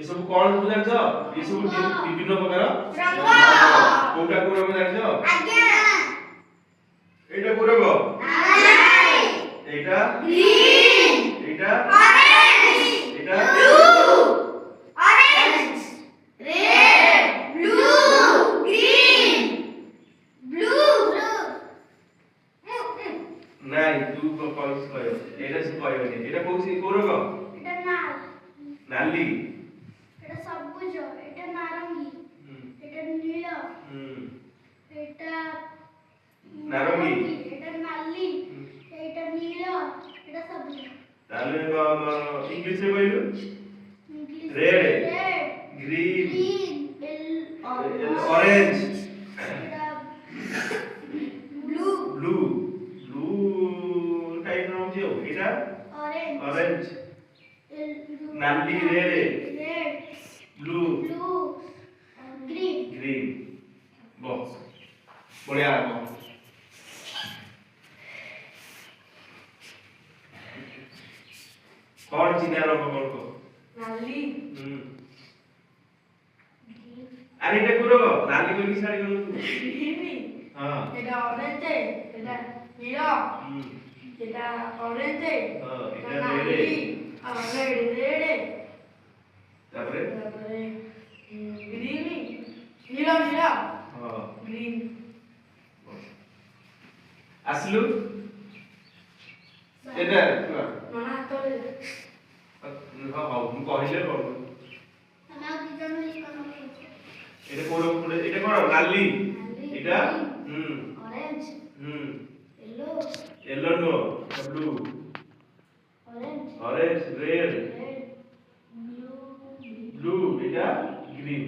ଏସବୁ କଣ ସବୁ ଜାଣିଛ? ଏସବୁ ବିଭିନ୍ନ ପ୍ରକାର ରଙ୍ଗ। କୋଉଟା କୋଉ ରଙ୍ଗ ଜାଣିଛ? ଆଜ୍ଞା। ଏଇଟା କୋଉ ରଙ୍ଗ? ନାଲି। ଏଇଟା ଗ୍ରୀନ। ଏଇଟା ଅରେଞ୍ଜ। ଏଇଟା blue. Orange red blue green blue. ନାଇଁ ତୁ କौन से କହିବ? ଏଇଟା ସେ କହିବନି। ଏଇଟା କୋଉ ରଙ୍ଗ? ଏଇଟା ଲାଲ। ନାଲି। এটা সবুজ, এটা নারঙ্গি, এটা নীল, এটা নারঙ্গি, এটা নালি, এটা নীল, এটা সবুজ। তাহলে ইংলিশে কইলো রেড, গ্রিন, অরেঞ্জ, এটা ব্লু, ব্লু টাইপ নাম দিও। এটা অরেঞ্জ, নালি, রেড, ব্লু, গ্রিন। বস বড়িয়া লাগো। कौन चिन्ह रंग कोन को? नाली। अरे এটা কোন রঙ? নালি কোন শাড়ি কোন তু? গ্রিন। हां এটা অরেঞ্জ, এটা নীল, এটা অরেঞ্জ, এটা নালি, আর রেড। তারপরে গ্রিন, নীল, हां গ্রিন। আসলু এটা মনা তোরে হাও মু কহিলে করব না দুজন মিলে কোন এটা কোন এটা কোন নালি, এটা orange, yellow no blue, orange red blue, এটা গ্রিন।